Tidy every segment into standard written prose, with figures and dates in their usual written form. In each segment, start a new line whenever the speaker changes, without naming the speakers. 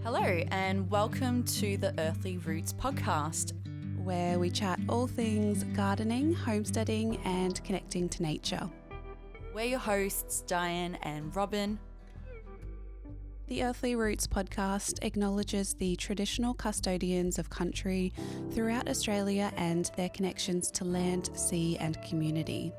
Hello, and welcome to the Earthly Roots podcast,
where we chat all things gardening, homesteading, and connecting to nature.
We're your hosts, Diane and Robyn.
The Earthly Roots podcast acknowledges the traditional custodians of country throughout Australia and their connections to land, sea, and community.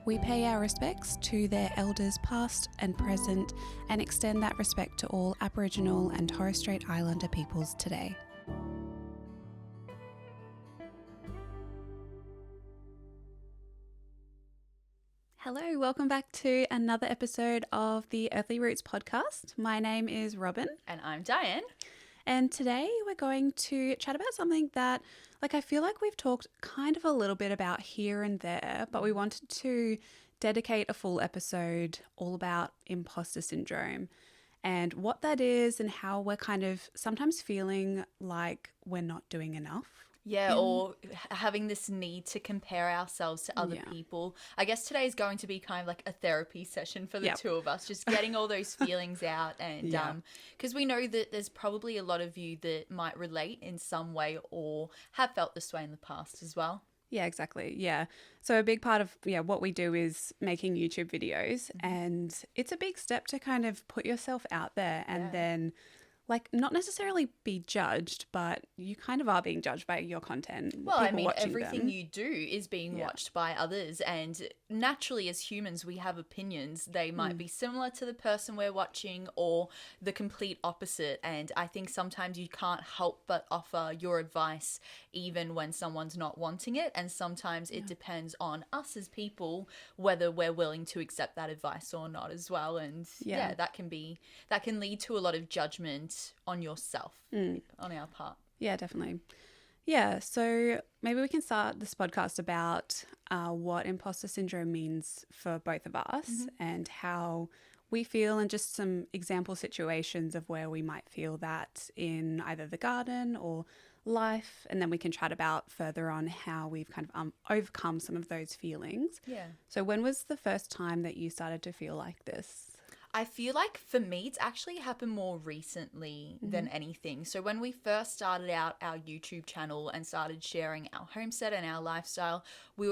We pay our respects to their elders past and present and extend that respect to all Aboriginal and Torres Strait Islander peoples today. Hello, welcome back to another episode of the Earthly Roots podcast. My name is Robyn.
And I'm Diane.
And today we're going to chat about something that, I feel like we've talked kind of a little bit about here and there, but we wanted to dedicate a full episode all about imposter syndrome and what that is and how we're kind of sometimes feeling like we're not doing enough.
Yeah, or having this need to compare ourselves to other people. I guess today is going to be kind of like a therapy session for the two of us, just getting all those feelings out. And because we know that there's probably a lot of you that might relate in some way or have felt this way in the past as well.
Yeah, exactly. Yeah. So a big part of what we do is making YouTube videos, and it's a big step to kind of put yourself out there and then not necessarily be judged, but you kind of are being judged by your content.
Well, I mean, everything you do is being watched by others. And naturally, as humans, we have opinions. They might be similar to the person we're watching or the complete opposite. And I think sometimes you can't help but offer your advice even when someone's not wanting it. And sometimes it depends on us as people, whether we're willing to accept that advice or not as well. And that can lead to a lot of judgment on yourself on our part.
Yeah, definitely. Yeah, so maybe we can start this podcast about what imposter syndrome means for both of us and how we feel, and just some example situations of where we might feel that in either the garden or life, and then we can chat about further on how we've kind of overcome some of those feelings.
Yeah.
So when was the first time that you started to feel like this?
I feel like for me, it's actually happened more recently than anything. So when we first started out our YouTube channel and started sharing our homestead and our lifestyle, we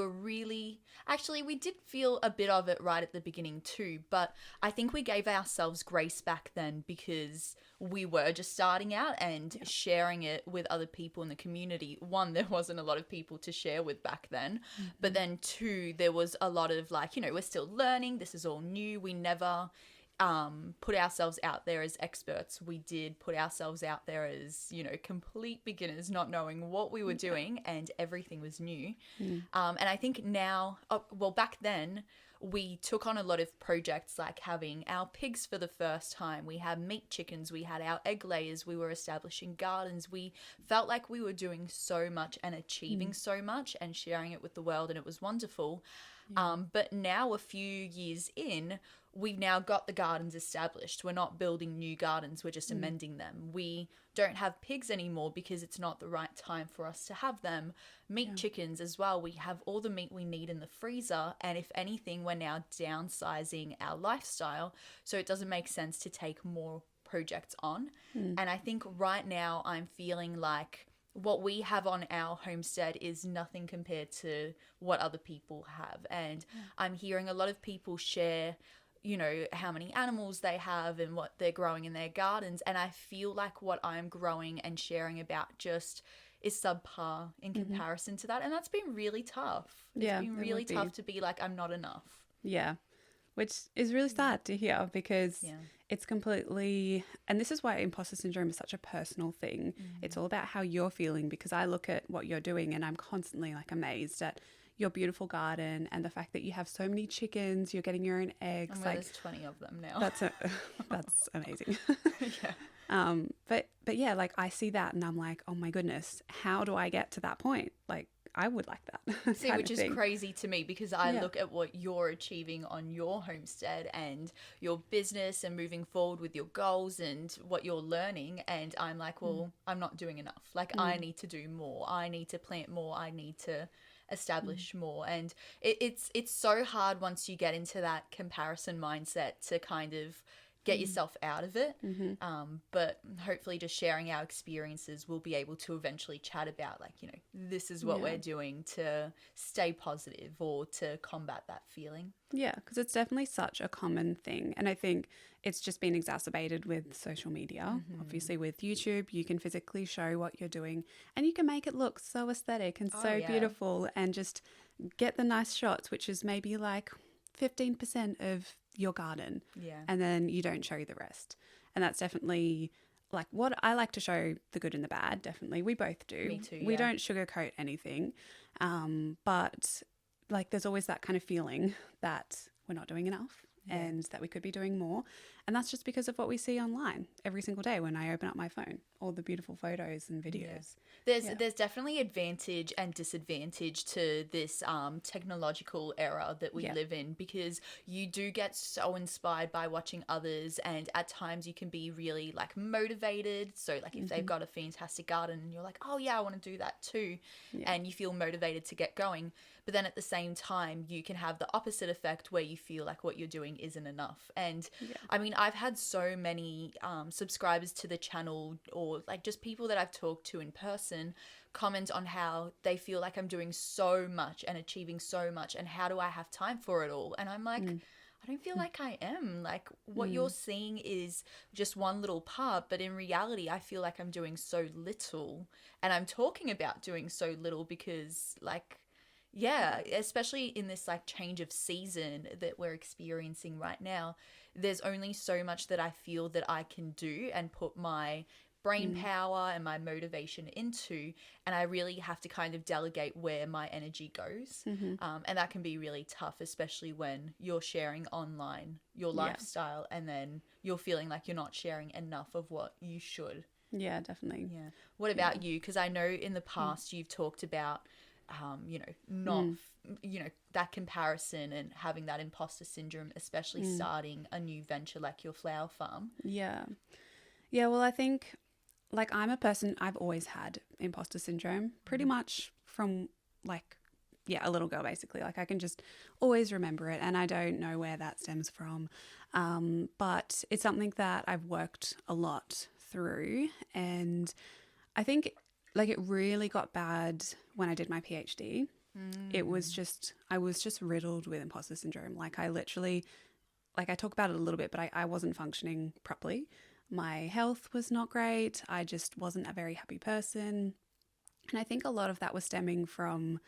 did feel a bit of it right at the beginning too. But I think we gave ourselves grace back then because we were just starting out and sharing it with other people in the community. One, there wasn't a lot of people to share with back then. But then two, there was a lot of we're still learning. This is all new. We never put ourselves out there as experts. We did put ourselves out there as, complete beginners, not knowing what we were doing, and everything was new. And I think now, back then, we took on a lot of projects like having our pigs for the first time. We had meat chickens. We had our egg layers. We were establishing gardens. We felt like we were doing so much and achieving so much and sharing it with the world, and it was wonderful. But now, a few years in, we've now got the gardens established. We're not building new gardens. We're just amending them. We don't have pigs anymore because it's not the right time for us to have them. Meat chickens as well. We have all the meat we need in the freezer. And if anything, we're now downsizing our lifestyle. So it doesn't make sense to take more projects on. And I think right now I'm feeling like what we have on our homestead is nothing compared to what other people have. And I'm hearing a lot of people share how many animals they have and what they're growing in their gardens. And I feel like what I'm growing and sharing about just is subpar in comparison to that. And that's been really tough. It's been really tough to be like, I'm not enough.
Yeah, which is really sad to hear because it's completely, and this is why imposter syndrome is such a personal thing. It's all about how you're feeling, because I look at what you're doing and I'm constantly amazed at your beautiful garden and the fact that you have so many chickens, you're getting your own eggs.
There's 20 of them now.
That's amazing. But yeah, I see that and I'm like, oh my goodness, how do I get to that point? I would like that.
See, which is crazy to me because I look at what you're achieving on your homestead and your business and moving forward with your goals and what you're learning. And I'm like, I'm not doing enough. I need to do more. I need to plant more. I need to establish more. And it's so hard once you get into that comparison mindset to kind of get yourself out of it. But hopefully just sharing our experiences, we'll be able to eventually chat about like, you know, this is what we're doing to stay positive or to combat that feeling.
Yeah, because it's definitely such a common thing. And I think it's just been exacerbated with social media. Obviously, with YouTube, you can physically show what you're doing and you can make it look so aesthetic and so beautiful and just get the nice shots, which is maybe like 15% of your garden.
Yeah.
And then you don't show the rest. And that's definitely like what I like to show, the good and the bad. Definitely. We both do.
Me too.
We don't sugarcoat anything. But like there's always that kind of feeling that we're not doing enough and that we could be doing more. And that's just because of what we see online every single day when I open up my phone, all the beautiful photos and videos.
There's definitely advantage and disadvantage to this technological era that we live in, because you do get so inspired by watching others, and at times you can be really like motivated. So like if they've got a fantastic garden and you're like, oh yeah, I want to do that too, and you feel motivated to get going. But then at the same time, you can have the opposite effect where you feel like what you're doing isn't enough. And I mean, I've had so many subscribers to the channel, or like just people that I've talked to in person, comment on how they feel like I'm doing so much and achieving so much, and how do I have time for it all? And I'm like, I don't feel like I am. Like what you're seeing is just one little part, but in reality, I feel like I'm doing so little, and I'm talking about doing so little because like, yeah, especially in this like change of season that we're experiencing right now, there's only so much that I feel that I can do and put my brain power and my motivation into, and I really have to kind of delegate where my energy goes. And that can be really tough, especially when you're sharing online your lifestyle and then you're feeling like you're not sharing enough of what you should.
Yeah, definitely.
Yeah. What about you? Because I know in the past you've talked about you know, not, you know, that comparison and having that imposter syndrome, especially starting a new venture like your flower farm.
Yeah. Yeah, well, I think like I'm a person, I've always had imposter syndrome pretty much from like, a little girl basically. Like I can just always remember it, and I don't know where that stems from. But it's something that I've worked a lot through, and I think like it really got bad when I did my PhD. It was just, I was just riddled with imposter syndrome. Like I literally, like I talk about it a little bit, but I wasn't functioning properly. My health was not great. I just wasn't a very happy person. And I think a lot of that was stemming from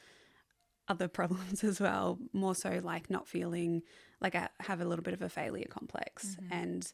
other problems as well, more so like not feeling like I have a little bit of a failure complex. And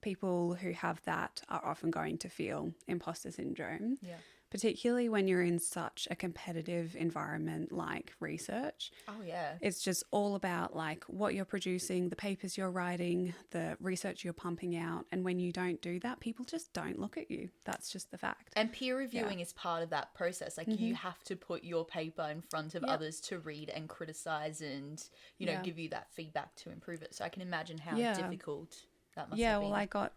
people who have that are often going to feel imposter syndrome.
Yeah.
Particularly when you're in such a competitive environment like research.
Oh, yeah.
It's just all about like what you're producing, the papers you're writing, the research you're pumping out. And when you don't do that, people just don't look at you. That's just the fact.
And peer reviewing is part of that process. Like you have to put your paper in front of others to read and criticize and, you know, give you that feedback to improve it. So I can imagine how difficult that must have been.
Well, I got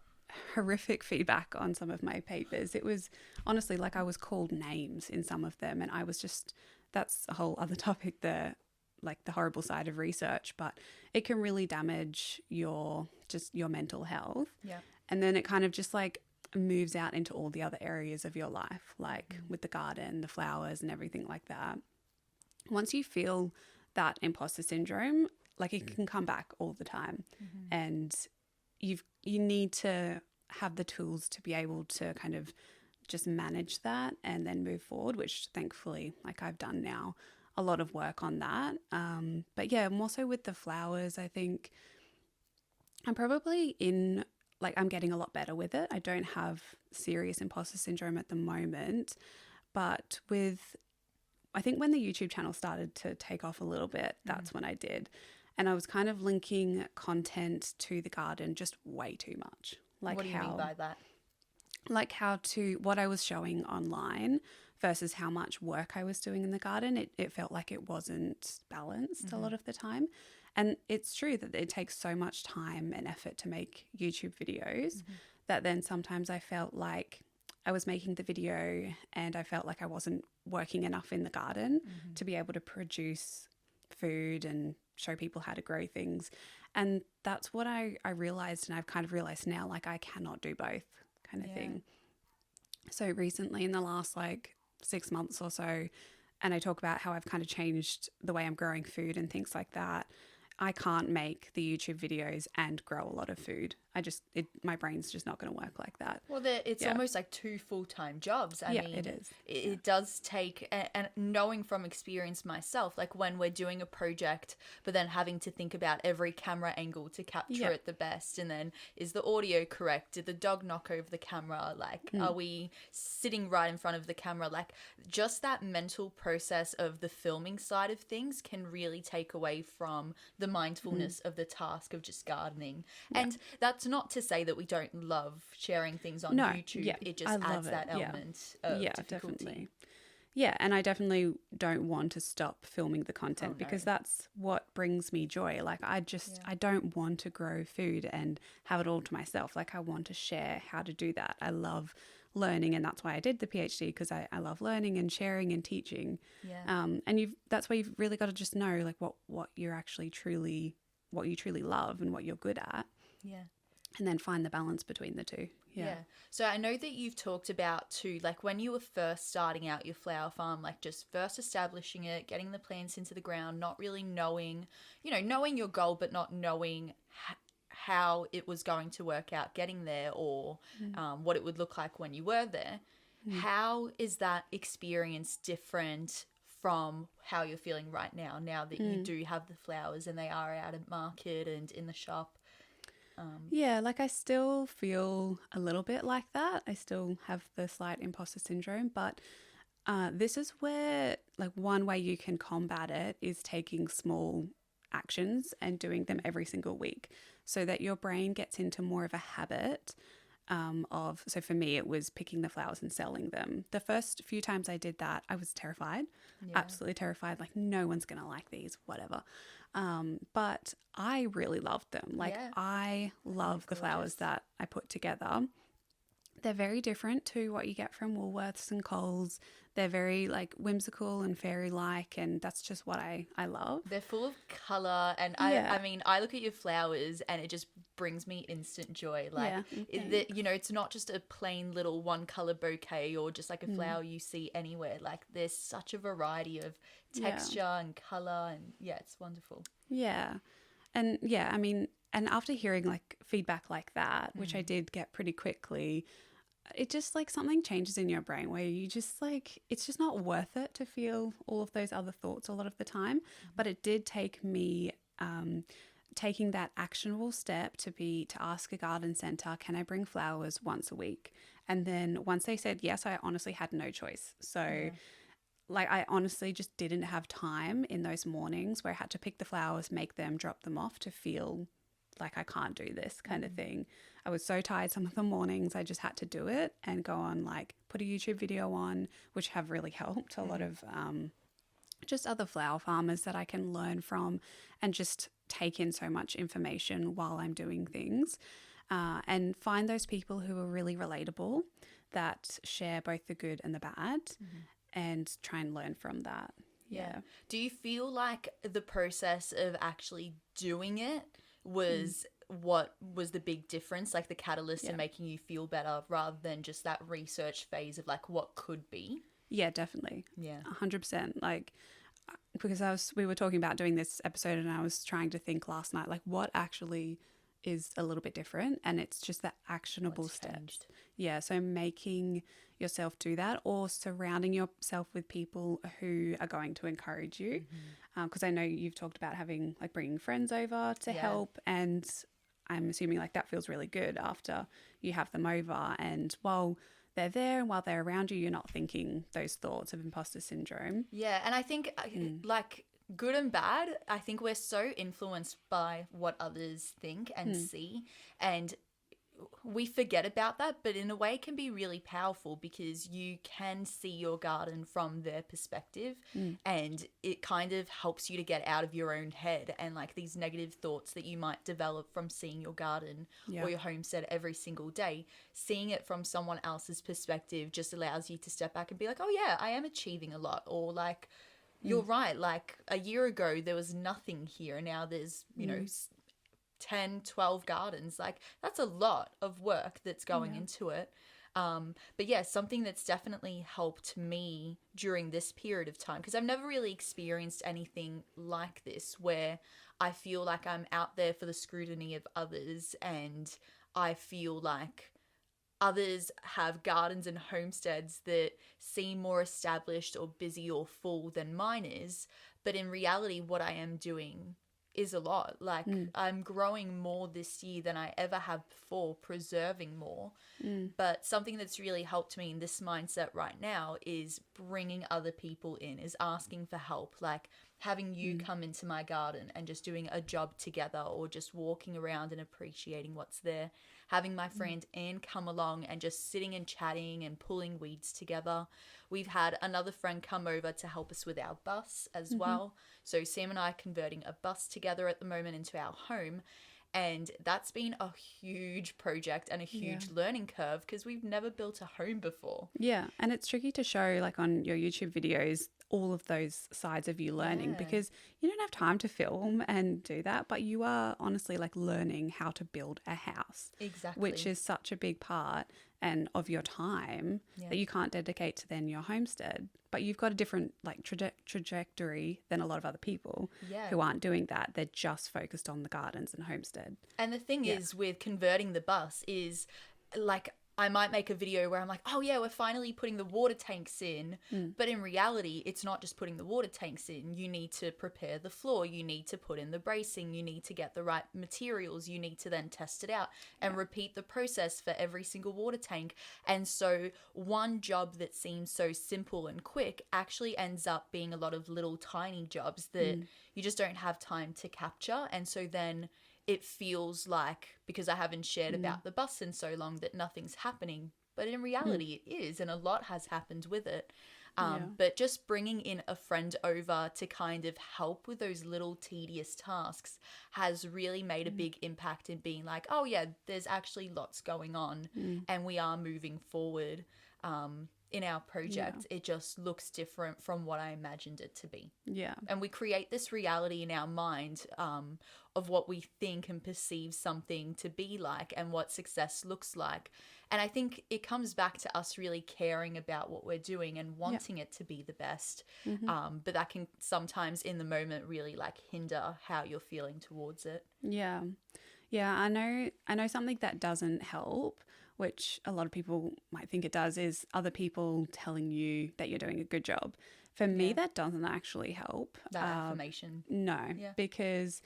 horrific feedback on some of my papers. It was honestly like I was called names in some of them, and I was just, that's a whole other topic, the like the horrible side of research, but it can really damage your mental health.
Yeah.
And then it kind of just like moves out into all the other areas of your life, like with the garden, the flowers and everything like that. Once you feel that imposter syndrome, like it can come back all the time. And you need to have the tools to be able to kind of just manage that and then move forward, which thankfully, like I've done now a lot of work on that. But yeah, more so with the flowers, I think I'm probably I'm getting a lot better with it. I don't have serious imposter syndrome at the moment, but I think when the YouTube channel started to take off a little bit, that's when I did. And I was kind of linking content to the garden just way too much. Like
what do you mean by that?
Like what I was showing online versus how much work I was doing in the garden. It felt like it wasn't balanced a lot of the time. And it's true that it takes so much time and effort to make YouTube videos that then sometimes I felt like I was making the video and I felt like I wasn't working enough in the garden to be able to produce food and show people how to grow things. And that's what I realized, and I've kind of realized now, like I cannot do both kind of thing. So recently in the last like 6 months or so, and I talk about how I've kind of changed the way I'm growing food and things like that. I can't make the YouTube videos and grow a lot of food. My brain's just not going to work like that.
Well, it's almost like 2 full-time jobs. I mean,
it is.
It does take, and knowing from experience myself, like when we're doing a project, but then having to think about every camera angle to capture it the best. And then is the audio correct? Did the dog knock over the camera? Like, are we sitting right in front of the camera? Like, just that mental process of the filming side of things can really take away from the mindfulness of the task of just gardening. And that's not to say that we don't love sharing things on YouTube. It just adds that element of difficulty.
Definitely. Yeah, and I definitely don't want to stop filming the content because that's what brings me joy. Like I don't want to grow food and have it all to myself. Like I want to share how to do that. I love learning, and that's why I did the PhD, because I love learning and sharing and teaching. And that's where you've really got to just know like what you truly love and what you're good at. And then find the balance between the two.
So I know that you've talked about too, like when you were first starting out your flower farm, like just first establishing it, getting the plants into the ground, not really knowing your goal, but not knowing how it was going to work out getting there, or what it would look like when you were there. How is that experience different from how you're feeling right now that you do have the flowers and they are out at market and in the shop?
Like I still feel a little bit like that. I still have the slight imposter syndrome, but this is where like one way you can combat it is taking small actions and doing them every single week so that your brain gets into more of a habit so for me, it was picking the flowers and selling them. The first few times I did that, I was terrified, absolutely terrified. Like no one's going to like these, whatever. But I really loved them. Like I love the flowers that I put together. They're very different to what you get from Woolworths and Coles. They're very like whimsical and fairy-like, and that's just what I love.
They're full of colour, and I mean, I look at your flowers and it just brings me instant joy. Like, it's not just a plain little one-colour bouquet or just like a flower you see anywhere. Like, there's such a variety of texture and colour, and it's wonderful.
Yeah. And I mean, and after hearing like feedback like that, which I did get pretty quickly, it just like something changes in your brain where you just like, it's just not worth it to feel all of those other thoughts a lot of the time. But it did take me taking that actionable step to ask a garden centre, can I bring flowers once a week? And then once they said yes, I honestly had no choice. So like I honestly just didn't have time in those mornings where I had to pick the flowers, make them, drop them off to feel like I can't do this kind of thing. I was so tired some of the mornings, I just had to do it and go on, like put a YouTube video on, which have really helped a lot of just other flower farmers that I can learn from and just take in so much information while I'm doing things, and find those people who are really relatable that share both the good and the bad and try and learn from that.
Do you feel like the process of actually doing it was what was the big difference, like the catalyst in making you feel better rather than just that research phase of like what could be?
Yeah, definitely. 100%. Like, because we were talking about doing this episode and I was trying to think last night, like what actually is a little bit different, and it's just the actionable steps. Yeah, so making yourself do that or surrounding yourself with people who are going to encourage you. Because I know you've talked about having like bringing friends over to help, and I'm assuming like that feels really good after you have them over, and while they're there and while they're around you, you're not thinking those thoughts of imposter syndrome.
Yeah, and I think like good and bad, I think we're so influenced by what others think and see, and we forget about that, but in a way it can be really powerful because you can see your garden from their perspective, and it kind of helps you to get out of your own head and like these negative thoughts that you might develop from seeing your garden or your homestead every single day. Seeing it from someone else's perspective just allows you to step back and be like, oh yeah, I am achieving a lot, or like you're right, like a year ago there was nothing here and now there's 10, 12 gardens. Like, that's a lot of work that's going into it. But yeah, something that's definitely helped me during this period of time, because I've never really experienced anything like this where I feel like I'm out there for the scrutiny of others, and I feel like others have gardens and homesteads that seem more established or busy or full than mine is. But in reality, what I am doing is a lot. Like, I'm growing more this year than I ever have before, preserving more. But something that's really helped me in this mindset right now is bringing other people in, is asking for help. Like, having you come into my garden and just doing a job together, or just walking around and appreciating what's there. Having my friend Anne come along and just sitting and chatting and pulling weeds together. We've had another friend come over to help us with our bus as well. So Sam and I are converting a bus together at the moment into our home. And that's been a huge project and a huge learning curve, because we've never built a home before.
Yeah. And it's tricky to show, like on your YouTube videos, all of those sides of you learning, because you don't have time to film and do that, but you are honestly like learning how to build a house.
Exactly.
Which is such a big part and of your time that you can't dedicate to then your homestead. But you've got a different like trajectory than a lot of other people who aren't doing that. They're just focused on the gardens and homestead.
And the thing is with converting the bus is, like, I might make a video where I'm like, oh yeah, we're finally putting the water tanks in. But in reality, it's not just putting the water tanks in. You need to prepare the floor. You need to put in the bracing. You need to get the right materials. You need to then test it out and repeat the process for every single water tank. And so one job that seems so simple and quick actually ends up being a lot of little tiny jobs that you just don't have time to capture. And so then it feels like, because I haven't shared about the bus in so long, that nothing's happening. But in reality, it is, and a lot has happened with it. But just bringing in a friend over to kind of help with those little tedious tasks has really made a big impact in being like, oh yeah, there's actually lots going on, and we are moving forward. In our project, it just looks different from what I imagined it to be.
Yeah.
And we create this reality in our mind of what we think and perceive something to be like and what success looks like. And I think it comes back to us really caring about what we're doing and wanting it to be the best. But that can sometimes in the moment really like hinder how you're feeling towards it.
Yeah. Yeah, I know something that doesn't help, which a lot of people might think it does, is other people telling you that you're doing a good job. For me, that doesn't actually help.
That affirmation.
No, because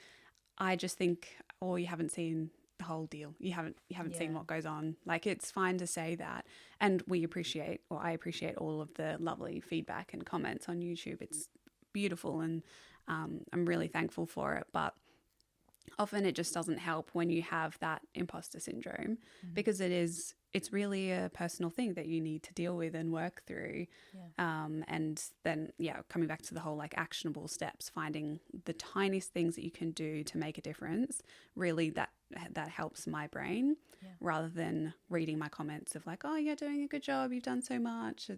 I just think, oh, you haven't seen the whole deal. You haven't seen what goes on. Like, it's fine to say that. And I appreciate all of the lovely feedback and comments on YouTube. It's beautiful, and I'm really thankful for it. But often it just doesn't help when you have that imposter syndrome, because it's really a personal thing that you need to deal with and work through. And then, coming back to the whole like actionable steps, finding the tiniest things that you can do to make a difference, really that helps my brain, rather than reading my comments of like, oh, you're doing a good job, you've done so much.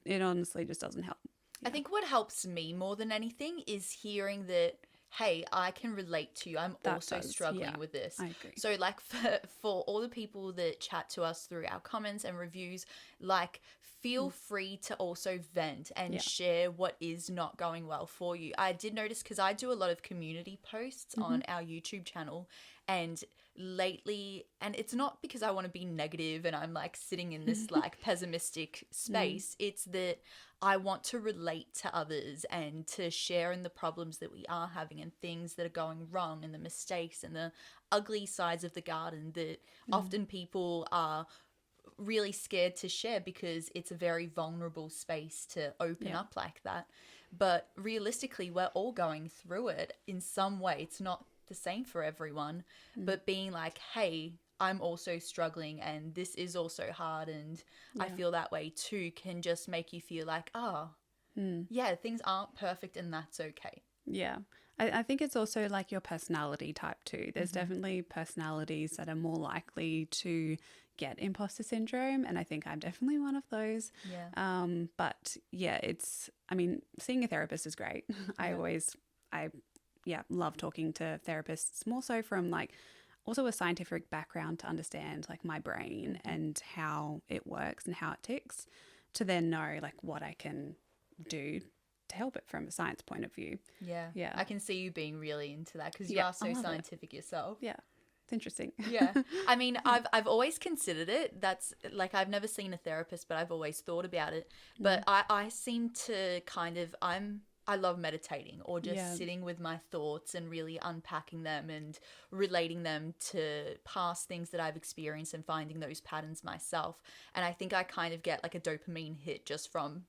It honestly just doesn't help.
I think what helps me more than anything is hearing that, hey, I can relate to you. I'm also struggling with this.
I agree.
So like for all the people that chat to us through our comments and reviews, like feel free to also vent and share what is not going well for you. I did notice, because I do a lot of community posts on our YouTube channel, and lately, and it's not because I want to be negative and I'm like sitting in this like pessimistic space. It's that I want to relate to others and to share in the problems that we are having and things that are going wrong and the mistakes and the ugly sides of the garden that often people are really scared to share, because it's a very vulnerable space to open up like that. But realistically, we're all going through it in some way. It's not the same for everyone, but being like, hey, I'm also struggling and this is also hard and I feel that way too, can just make you feel like, things aren't perfect and that's okay.
Yeah. I think it's also like your personality type too. There's definitely personalities that are more likely to get imposter syndrome, and I think I'm definitely one of those. But seeing a therapist is great. I love talking to therapists more so from like also a scientific background to understand like my brain and how it works and how it ticks, to then know like what I can do to help it from a science point of view.
Yeah. I can see you being really into that because you
Yeah,
are so scientific yourself.
Yeah. It's interesting.
Yeah. I mean, I've always considered it. That's like, I've never seen a therapist, but I've always thought about it. But I seem to kind of, I love meditating or just sitting with my thoughts and really unpacking them and relating them to past things that I've experienced and finding those patterns myself. And I think I kind of get like a dopamine hit just from,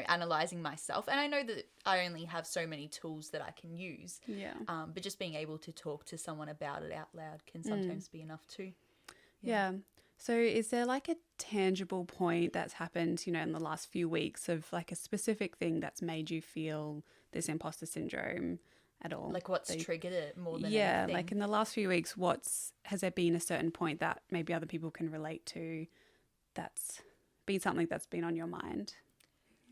analyzing myself. And I know that I only have so many tools that I can use.
Yeah.
But just being able to talk to someone about it out loud can sometimes be enough too.
Yeah. So is there like a tangible point that's happened, in the last few weeks of like a specific thing that's made you feel this imposter syndrome at all?
Like what's triggered it more than anything?
Like in the last few weeks, has there been a certain point that maybe other people can relate to that's been something that's been on your mind?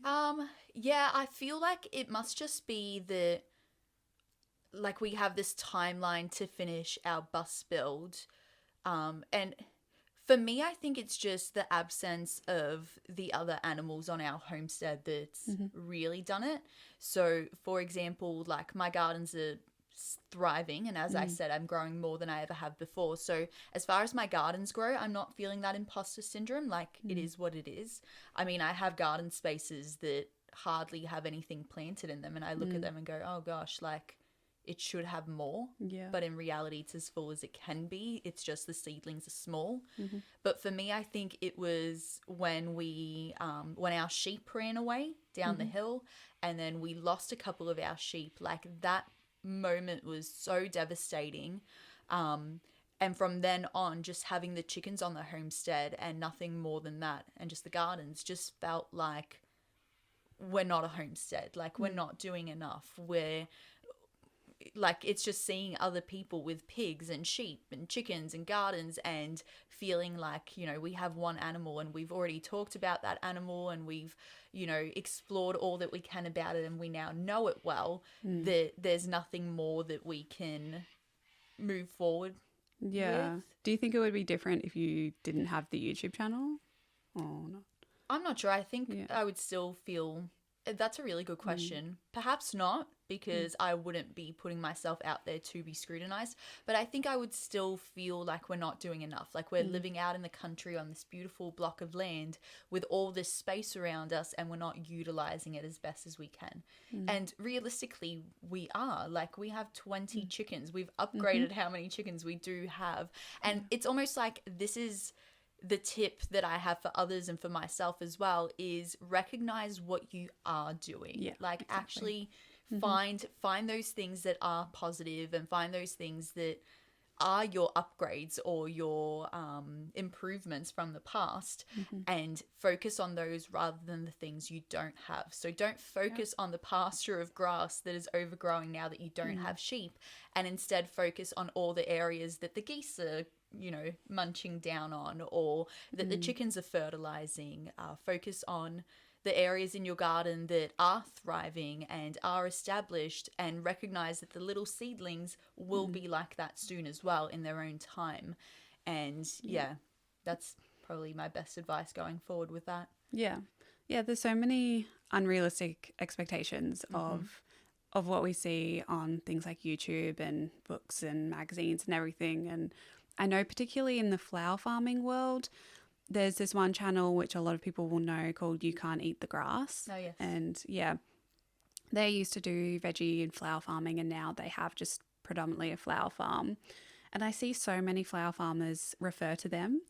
I feel like it must just be that, like, we have this timeline to finish our bus build. And for me, I think it's just the absence of the other animals on our homestead that's really done it. So, for example, like my gardens are thriving, and as I said, I'm growing more than I ever have before. So as far as my gardens grow, I'm not feeling that imposter syndrome. Like, it is what it is. I mean, I have garden spaces that hardly have anything planted in them, and I look at them and go, oh gosh, like, it should have more. But in reality, it's as full as it can be. It's just the seedlings are small. But for me, I think it was when when our sheep ran away down the hill, and then we lost a couple of our sheep. Like, that moment was so devastating. And from then on, just having the chickens on the homestead and nothing more than that, and just the gardens, just felt like we're not a homestead. Like, we're not doing enough. We're like, it's just seeing other people with pigs and sheep and chickens and gardens and feeling like, we have one animal and we've already talked about that animal and we've, explored all that we can about it and we now know it well, that there's nothing more that we can move forward with.
Do you think it would be different if you didn't have the YouTube channel or not?
I'm not sure. I think I would still feel... That's a really good question. Perhaps not, because I wouldn't be putting myself out there to be scrutinized. But I think I would still feel like we're not doing enough. Like, we're living out in the country on this beautiful block of land with all this space around us, and we're not utilizing it as best as we can. And realistically, we are. Like, we have 20 chickens. We've upgraded how many chickens we do have. And it's almost like this is... the tip that I have for others and for myself as well is recognize what you are doing. Actually find those things that are positive and find those things that are your upgrades or your improvements from the past, and focus on those rather than the things you don't have. So don't focus on the pasture of grass that is overgrowing now that you don't have sheep, and instead focus on all the areas that the geese are munching down on, or that the chickens are fertilizing. Focus on the areas in your garden that are thriving and are established, and recognize that the little seedlings will be like that soon as well in their own time. And that's probably my best advice going forward with that.
There's so many unrealistic expectations of what we see on things like YouTube and books and magazines and everything. And I know particularly in the flower farming world, there's this one channel which a lot of people will know called You Can't Eat the Grass.
Oh, yes.
And they used to do veggie and flower farming, and now they have just predominantly a flower farm. And I see so many flower farmers refer to them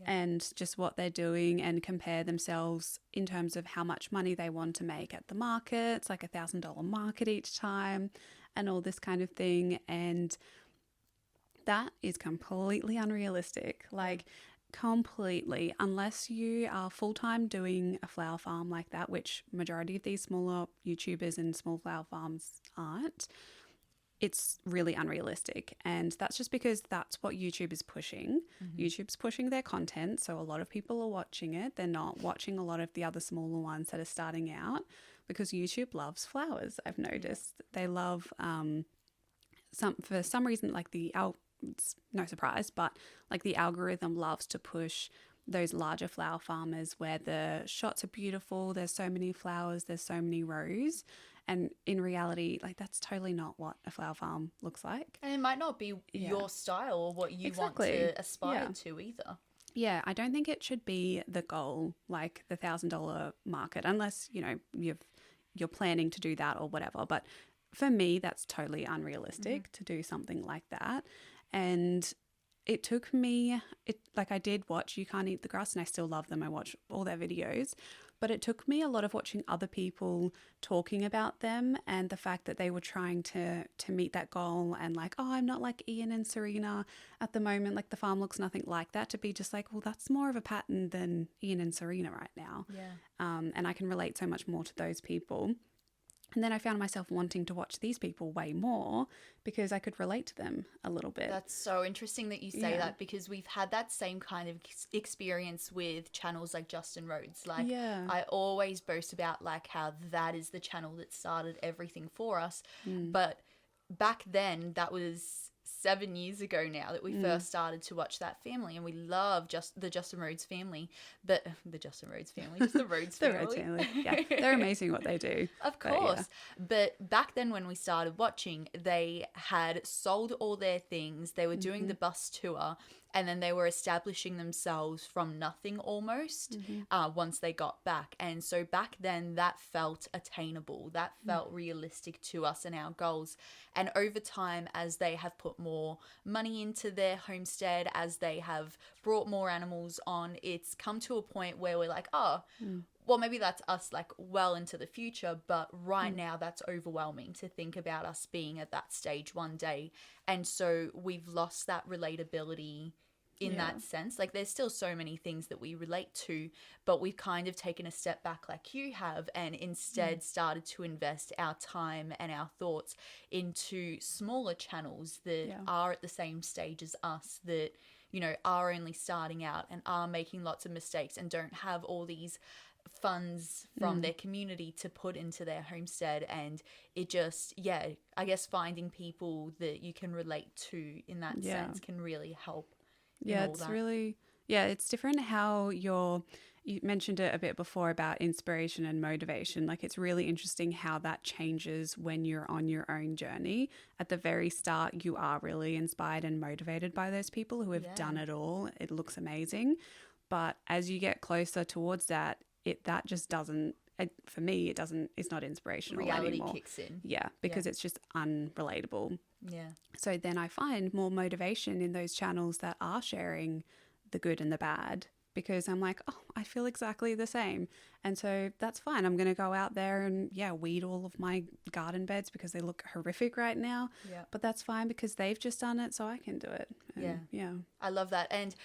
and just what they're doing and compare themselves in terms of how much money they want to make at the market. It's like $1,000 market each time and all this kind of thing. And that is completely unrealistic. Like, completely, unless you are full-time doing a flower farm like that, which majority of these smaller YouTubers and small flower farms aren't, it's really unrealistic. And that's just because that's what YouTube is pushing. YouTube's pushing their content, so a lot of people are watching it. They're not watching a lot of the other smaller ones that are starting out. because YouTube loves flowers. I've noticed they love for some reason, like it's no surprise, but like the algorithm loves to push those larger flower farmers where the shots are beautiful, there's so many flowers, there's so many rows, and in reality, like that's totally not what a flower farm looks like.
And it might not be your style or what you want to aspire to either.
Yeah, I don't think it should be the goal, like the $1,000 market, unless, you know, you're planning to do that or whatever. But for me, that's totally unrealistic to do something like that. And it took me, like I did watch You Can't Eat the Grass and I still love them. I watch all their videos, but it took me a lot of watching other people talking about them and the fact that they were trying to meet that goal and like, oh, I'm not like Ian and Serena at the moment. Like the farm looks nothing like that, to be just like, well, that's more of a pattern than Ian and Serena right now.
Yeah.
And I can relate so much more to those people. And then I found myself wanting to watch these people way more because I could relate to them a little bit.
That's so interesting that you say that, because we've had that same kind of experience with channels like Justin Rhodes. Like I always boast about like how that is the channel that started everything for us. But back then, that was 7 years ago now that we first started to watch that family, and we love the Justin Rhodes family, but the Justin Rhodes family, just the Rhodes family.
Rhodes family. Yeah, they're amazing what they do.
Of course. But back then when we started watching, they had sold all their things. They were doing the bus tour, and then they were establishing themselves from nothing almost once they got back. And so back then that felt attainable. That felt realistic to us and our goals. And over time, as they have put more money into their homestead, as they have brought more animals on, it's come to a point where we're like, oh, well, maybe that's us like well into the future, but right now that's overwhelming to think about us being at that stage one day. And so we've lost that relatability in that sense. Like there's still so many things that we relate to, but we've kind of taken a step back like you have, and instead started to invest our time and our thoughts into smaller channels that are at the same stage as us, that, you know, are only starting out and are making lots of mistakes and don't have all these funds from their community to put into their homestead. And it just, I guess finding people that you can relate to in that sense can really help. It's different how you mentioned it a bit before about inspiration and motivation. Like it's really interesting how that changes when you're on your own journey. At the very start, you are really inspired and motivated by those people who have done it all. It looks amazing. But as you get closer towards that, that just doesn't, for me, it's not inspirational Reality
anymore.
Kicks in.
Yeah, because it's just unrelatable.
Yeah.
So then I find more motivation in those channels that are sharing the good and the bad, because I'm like, oh, I feel exactly the same. And so that's fine. I'm going to go out there and weed all of my garden beds because they look horrific right now. Yeah. But that's fine because they've just done it, so I can do it. And yeah.
I love that. And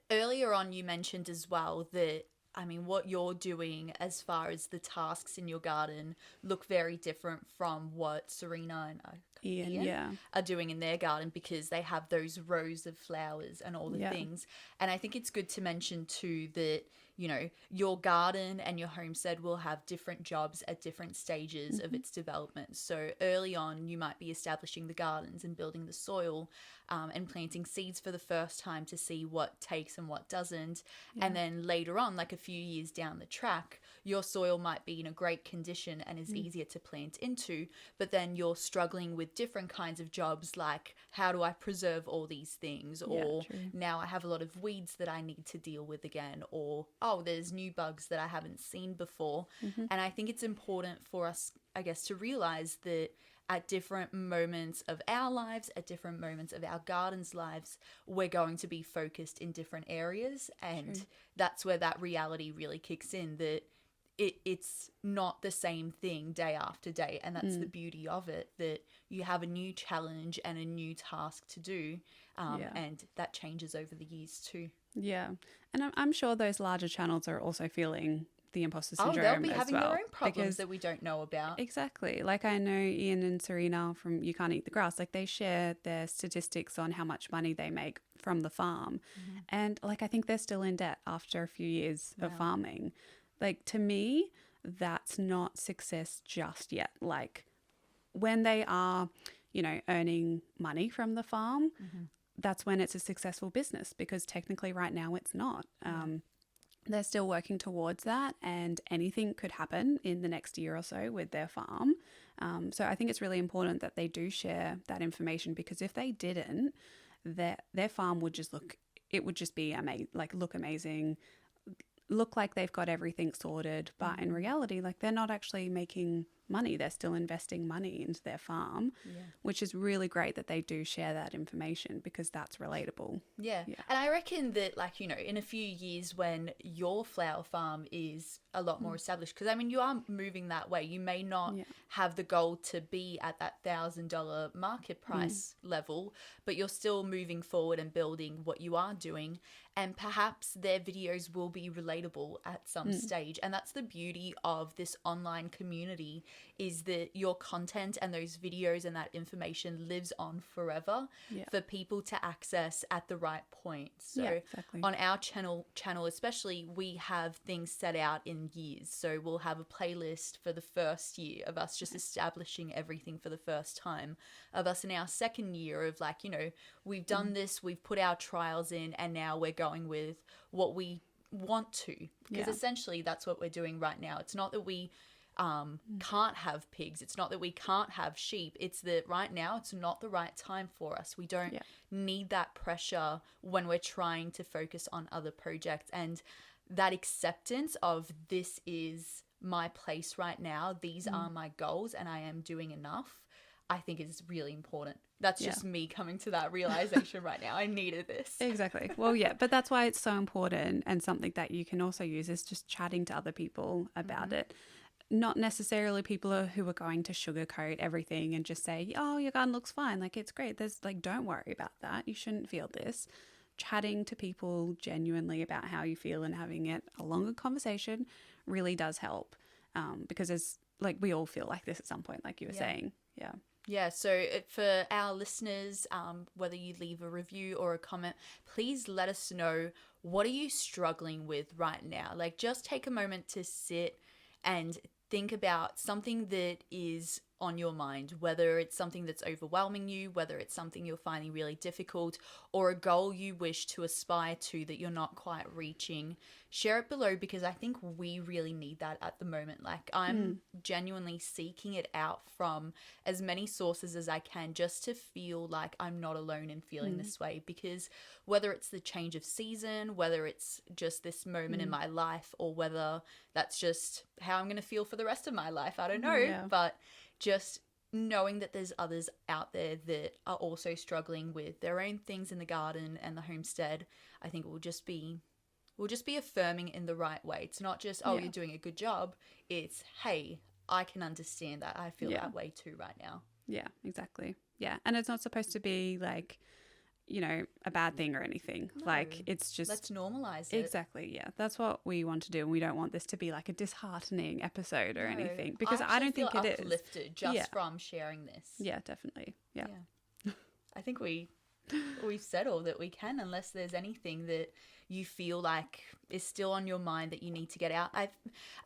earlier on you mentioned as well that, I mean, what you're doing as far as the tasks in your garden look very different from what Serena and Ian are doing in their garden, because they have those rows of flowers and all the things. And I think it's good to mention too that, you know, your garden and your homestead will have different jobs at different stages of its development. So early on, you might be establishing the gardens and building the soil and planting seeds for the first time to see what takes and what doesn't. And then later on, like a few years down the track, your soil might be in a great condition and is easier to plant into, but then you're struggling with different kinds of jobs, like how do I preserve all these things? Or now I have a lot of weeds that I need to deal with again, or oh, there's new bugs that I haven't seen before. And I think it's important for us, I guess, to realize that at different moments of our lives, at different moments of our garden's lives, we're going to be focused in different areas. And that's where that reality really kicks in, that it's not the same thing day after day. And that's the beauty of it, that you have a new challenge and a new task to do. And that changes over the years too.
Yeah. And I'm sure those larger channels are also feeling the imposter syndrome.
Oh, they'll be having their own problems that we don't know about.
Exactly. Like I know Ian and Serena from You Can't Eat the Grass, like they share their statistics on how much money they make from the farm. And like I think they're still in debt after a few years of farming. Like to me, that's not success just yet. Like when they are, you know, earning money from the farm, that's when it's a successful business, because technically right now it's not. They're still working towards that, and anything could happen in the next year or so with their farm. So I think it's really important that they do share that information, because if they didn't, their farm would just be look amazing, look like they've got everything sorted, but in reality, like, they're not actually making money. They're still investing money into their farm, which is really great that they do share that information, because that's relatable.
Yeah. And I reckon that, like, you know, in a few years when your flower farm is a lot more established, because I mean, you are moving that way. You may not have the goal to be at that $1,000 market price level, but you're still moving forward and building what you are doing. And perhaps their videos will be relatable at some stage. And that's the beauty of this online community, is that your content and those videos and that information lives on forever for people to access at the right point. So on our channel especially, we have things set out in years. So we'll have a playlist for the first year of us just establishing everything for the first time, of us in our second year of, like, you know, we've done this, we've put our trials in, and now we're going with what we want to, because essentially that's what we're doing right now. It's not that we can't have pigs, it's not that we can't have sheep, it's that right now it's not the right time for us. We don't need that pressure when we're trying to focus on other projects, and that acceptance of, this is my place right now, these are my goals, and I am doing enough, I think is really important. That's just me coming to that realization right now. I needed this.
Exactly. Well, yeah, but that's why it's so important, and something that you can also use is just chatting to other people about it. Not necessarily people who are going to sugarcoat everything and just say, oh, your garden looks fine, like, it's great. There's, like, don't worry about that. You shouldn't feel this. Chatting to people genuinely about how you feel and having it a longer conversation really does help, because it's like, we all feel like this at some point, like you were saying. Yeah, so for our listeners, whether you leave a review or a comment, please let us know, what are you struggling with right now? Like, just take a moment to sit and think about something that is on your mind, whether it's something that's overwhelming you, whether it's something you're finding really difficult, or a goal you wish to aspire to that you're not quite reaching. Share it below, because I think we really need that at the moment. Like, I'm genuinely seeking it out from as many sources as I can, just to feel like I'm not alone in feeling this way, because whether it's the change of season, whether it's just this moment in my life, or whether that's just how I'm going to feel for the rest of my life, I don't know, but just knowing that there's others out there that are also struggling with their own things in the garden and the homestead, I think will just be affirming in the right way. It's not just, oh, you're doing a good job. It's, hey, I can understand that. I feel that way too right now. Yeah, exactly. Yeah. And it's not supposed to be like, you know, a bad thing or anything. No. Like, it's just,
let's normalize it.
Exactly. Yeah. That's what we want to do. And we don't want this to be like a disheartening episode or anything, because I don't think it is.
Uplifted just from sharing this.
Yeah, definitely. Yeah.
I think we've said all that we can, unless there's anything that you feel like is still on your mind that you need to get out.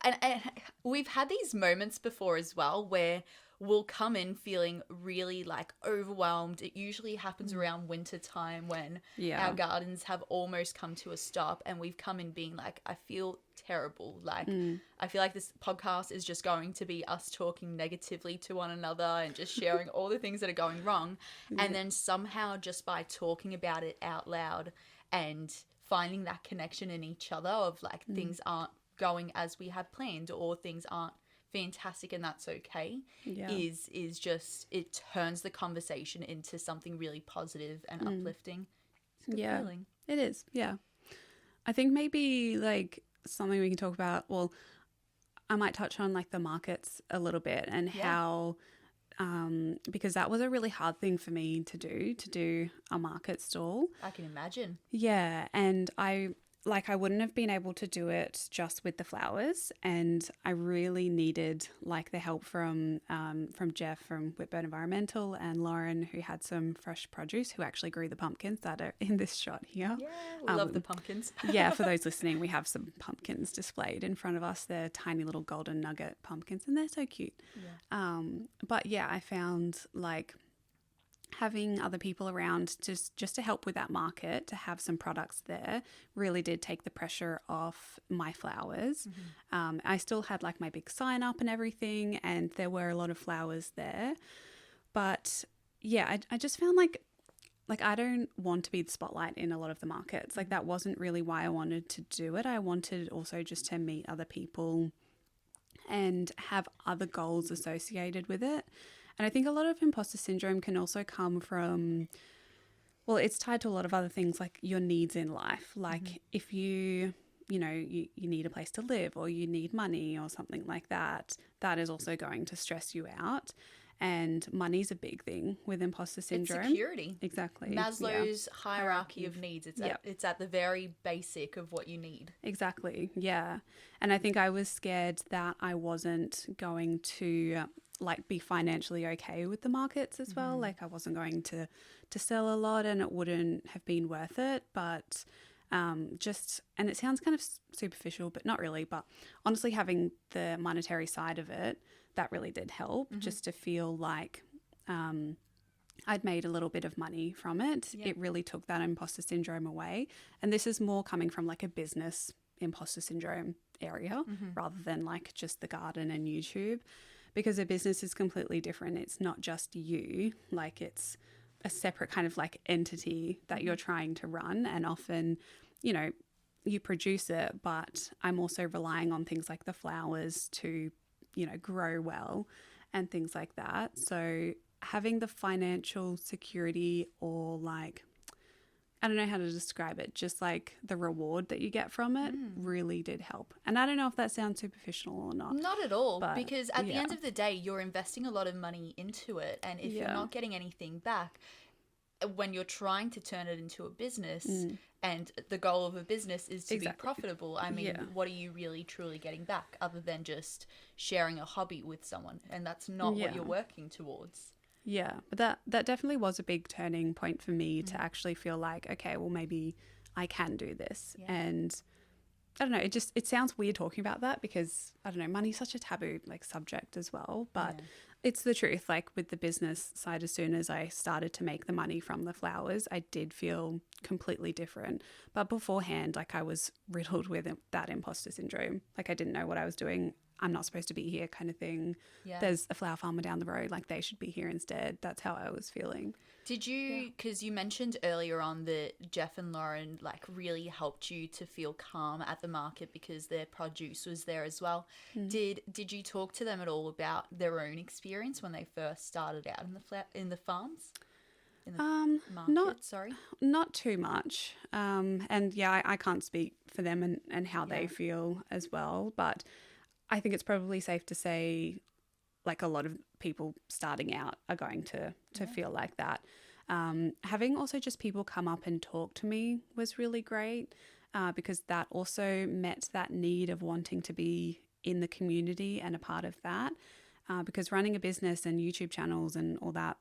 And we've had these moments before as well, where we'll come in feeling really, like, overwhelmed. It usually happens around winter time, when our gardens have almost come to a stop, and we've come in being like, I feel terrible. Like, I feel like this podcast is just going to be us talking negatively to one another and just sharing all the things that are going wrong. And then somehow, just by talking about it out loud and finding that connection in each other of, like, things aren't going as we have planned, or things aren't fantastic, and that's okay, is just, it turns the conversation into something really positive and uplifting. It's a good feeling.
It is. Yeah. I think maybe, like, something we can talk about, well, I might touch on, like, the markets a little bit, and how because that was a really hard thing for me to do a market stall.
I can imagine.
Yeah. And I like I wouldn't have been able to do it just with the flowers, and I really needed like the help from Jeff from Whitbird Environmental and Lauren, who had some fresh produce, who actually grew the pumpkins that are in this shot here.
Yeah, we love the pumpkins.
Yeah, for those listening, we have some pumpkins displayed in front of us. They're tiny little golden nugget pumpkins, and they're so cute.
Yeah.
But yeah, I found like having other people around just to help with that market, to have some products there, really did take the pressure off my flowers. I still had like my big sign up and everything, and there were a lot of flowers there. But yeah, I just found like I don't want to be the spotlight in a lot of the markets. Like that wasn't really why I wanted to do it. I wanted also just to meet other people and have other goals associated with it. And I think a lot of imposter syndrome can also come from, well, it's tied to a lot of other things like your needs in life. Like if you need a place to live, or you need money or something like that, that is also going to stress you out. And money's a big thing with imposter syndrome.
It's security.
Exactly.
Maslow's hierarchy of needs. It's at the very basic of what you need.
Exactly. Yeah. And I think I was scared that I wasn't going to like be financially okay with the markets as well. Like I wasn't going to sell a lot, and it wouldn't have been worth it. But and it sounds kind of superficial, but not really. But honestly, having the monetary side of it, that really did help, just to feel like I'd made a little bit of money from it. It really took that imposter syndrome away. And this is more coming from like a business imposter syndrome area rather than like just the garden and YouTube, because a business is completely different. It's not just you, like it's a separate kind of like entity that you're trying to run. And often, you know, you produce it, but I'm also relying on things like the flowers to, you know, grow well and things like that. So having the financial security, or like, I don't know how to describe it, just like the reward that you get from it really did help. And I don't know if that sounds superficial or not.
Not at all, because at the end of the day, you're investing a lot of money into it. And if you're not getting anything back, when you're trying to turn it into a business, and the goal of a business is to be profitable, I mean, what are you really truly getting back other than just sharing a hobby with someone? And that's not what you're working towards.
Yeah, but that definitely was a big turning point for me to actually feel like, okay, well, maybe I can do this. And I don't know, it sounds weird talking about that, because I don't know, money's such a taboo like subject as well, but it's the truth. Like with the business side, as soon as I started to make the money from the flowers, I did feel completely different. But beforehand, like I was riddled with that imposter syndrome. Like I didn't know what I was doing. I'm not supposed to be here kind of thing. There's a flower farmer down the road, like they should be here instead. That's how I was feeling.
Did you, because you mentioned earlier on that Jeff and Lauren like really helped you to feel calm at the market because their produce was there as well. Did you talk to them at all about their own experience when they first started out in the farms? In the market,
not too much. And yeah, I can't speak for them and how they feel as well, but I think it's probably safe to say like a lot of people starting out are going to feel like that. Having also just people come up and talk to me was really great, because that also met that need of wanting to be in the community and a part of that, because running a business and YouTube channels and all that,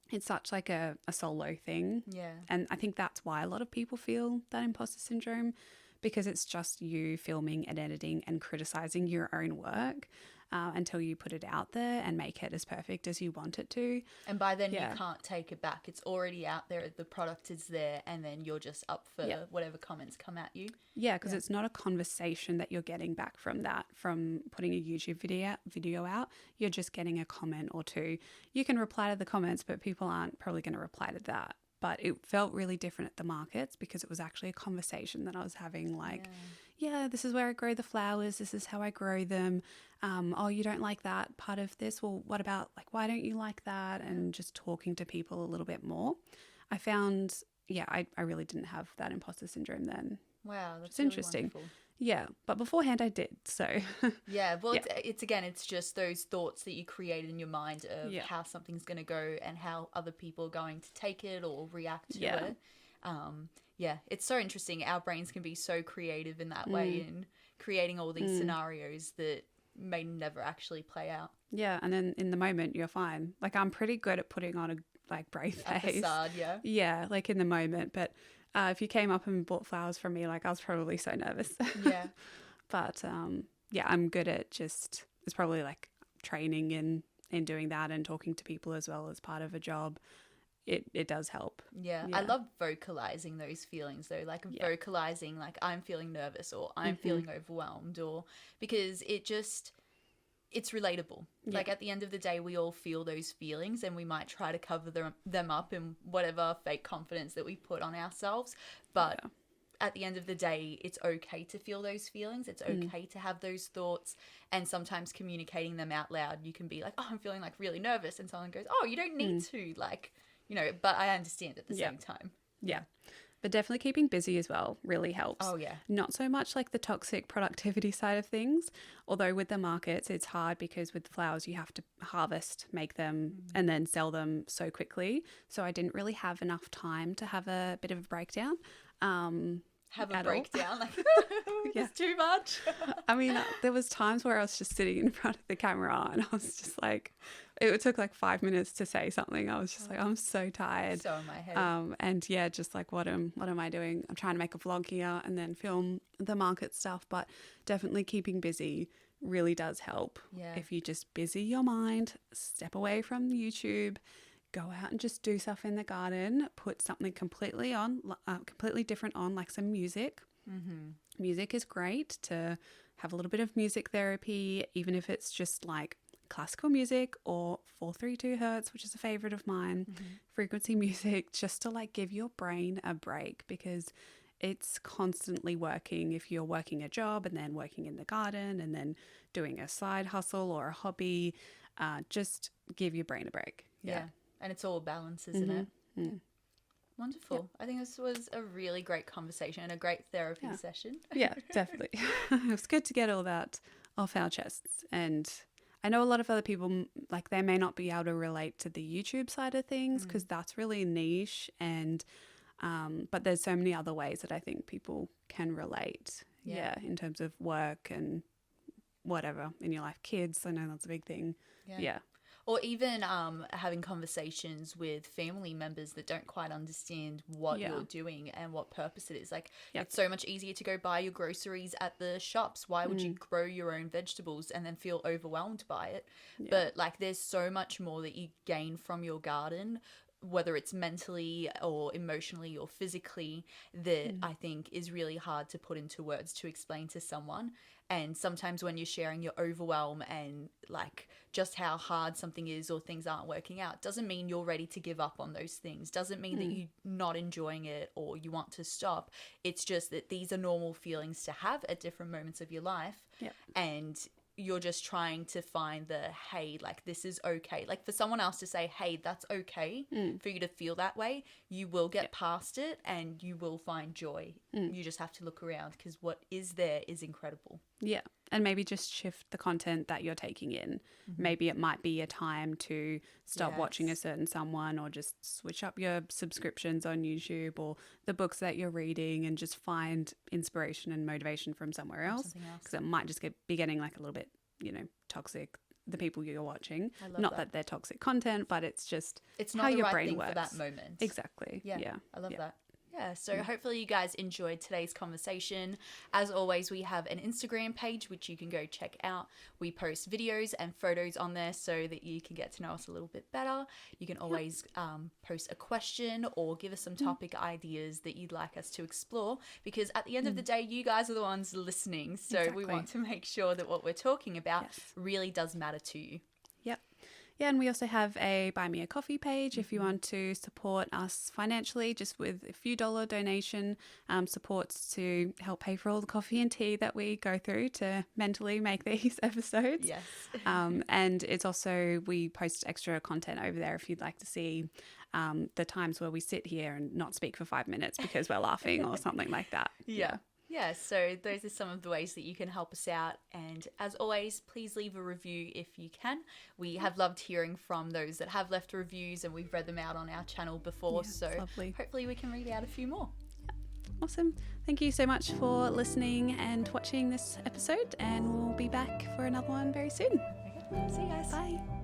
it's such like a solo thing.
Yeah.
And I think that's why a lot of people feel that imposter syndrome, because it's just you filming and editing and criticizing your own work until you put it out there and make it as perfect as you want it to.
And by then you can't take it back. It's already out there. The product is there, and then you're just up for whatever comments come at you. Yeah,
because it's not a conversation that you're getting back from that, from putting a YouTube video out. You're just getting a comment or two. You can reply to the comments, but people aren't probably going to reply to that. But it felt really different at the markets because it was actually a conversation that I was having, like, this is where I grow the flowers. This is how I grow them. Oh, you don't like that part of this? Well, what about, like, why don't you like that? And just talking to people a little bit more. I found, I really didn't have that imposter syndrome then.
Wow, that's
really interesting. Wonderful. Yeah, but beforehand I did, so.
It's just those thoughts that you create in your mind of how something's going to go and how other people are going to take it or react to it. yeah, it's so interesting. Our brains can be so creative in that way, and creating all these scenarios that may never actually play out.
Yeah, and then in the moment you're fine. Like I'm pretty good at putting on a like brave
A
face.
facade, yeah.
Yeah, like in the moment. But if you came up and bought flowers from me, like I was probably so nervous.
Yeah.
But yeah, I'm good at just, it's probably like training in doing that and talking to people as well as part of a job. It does help.
Yeah. I love vocalizing those feelings though, like vocalizing like I'm feeling nervous or I'm feeling overwhelmed, or because it's relatable.
Yeah.
Like at the end of the day, we all feel those feelings, and we might try to cover them up in whatever fake confidence that we put on ourselves. But at the end of the day, it's okay to feel those feelings. It's okay to have those thoughts. And sometimes communicating them out loud, you can be like, oh, I'm feeling like really nervous. And someone goes, oh, you don't need to, like, you know, but I understand at the same time.
Yeah. But definitely keeping busy as well really helps.
Oh, yeah.
Not so much like the toxic productivity side of things, although with the markets, it's hard because with flowers, you have to harvest, make them, and then sell them so quickly. So I didn't really have enough time to have a bit of a breakdown.
Have a breakdown, like, it's too much.
I mean, there was times where I was just sitting in front of the camera and I was just like, it took like 5 minutes to say something. I was just like, I'm so tired.
So in my head.
And yeah, just like, what am I doing? I'm trying to make a vlog here and then film the market stuff, but definitely keeping busy really does help.
Yeah.
If you just busy your mind, step away from YouTube, go out and just do stuff in the garden, put something completely different on, like some music. Music is great to have a little bit of music therapy, even if it's just like classical music or 432 hertz, which is a favorite of mine, frequency music, just to like give your brain a break, because it's constantly working. If you're working a job and then working in the garden and then doing a side hustle or a hobby, just give your brain a break.
Yeah. And it's all balance, isn't it? Wonderful. Yep. I think this was a really great conversation and a great therapy session.
Yeah, definitely. It was good to get all that off our chests. And I know a lot of other people, like they may not be able to relate to the YouTube side of things because that's really niche. And but there's so many other ways that I think people can relate. Yeah, in terms of work and whatever in your life. Kids, I know that's a big thing. Yeah.
Or even having conversations with family members that don't quite understand what you're doing and what purpose it is. Like, it's so much easier to go buy your groceries at the shops. Why would you grow your own vegetables and then feel overwhelmed by it? But, like, there's so much more that you gain from your garden, whether it's mentally or emotionally or physically, that I think is really hard to put into words to explain to someone. And sometimes when you're sharing your overwhelm and like just how hard something is or things aren't working out, doesn't mean you're ready to give up on those things. Doesn't mean that you're not enjoying it or you want to stop. It's just that these are normal feelings to have at different moments of your life. And you're just trying to find the, hey, like this is okay. Like for someone else to say, hey, that's okay for you to feel that way, you will get past it and you will find joy. You just have to look around because what is there is incredible. Yeah.
And maybe just shift the content that you're taking in. Maybe it might be a time to stop watching a certain someone, or just switch up your subscriptions on YouTube or the books that you're reading, and just find inspiration and motivation from somewhere else. Because it might just be getting like a little bit, toxic, the people you're watching. Not that they're toxic content, but it's just
not
how
the
your
right
brain
thing
works.
for that moment.
Exactly. Yeah.
I love that. Yeah, so hopefully you guys enjoyed today's conversation. As always, we have an Instagram page, which you can go check out. We post videos and photos on there so that you can get to know us a little bit better. You can always post a question or give us some topic ideas that you'd like us to explore, because at the end of the day, you guys are the ones listening. So we want to make sure that what we're talking about really does matter to you.
Yep. Yeah, and we also have a Buy Me a Coffee page if you want to support us financially, just with a few dollar donation, supports to help pay for all the coffee and tea that we go through to mentally make these episodes.
Yes.
And it's also, we post extra content over there if you'd like to see the times where we sit here and not speak for 5 minutes because we're laughing or something like that.
Yeah, so those are some of the ways that you can help us out. And as always, please leave a review if you can. We have loved hearing from those that have left reviews, and we've read them out on our channel before. So
lovely.
Hopefully we can read out a few more.
Awesome. Thank you so much for listening and watching this episode, and we'll be back for another one very soon.
Okay. See you guys.
Bye.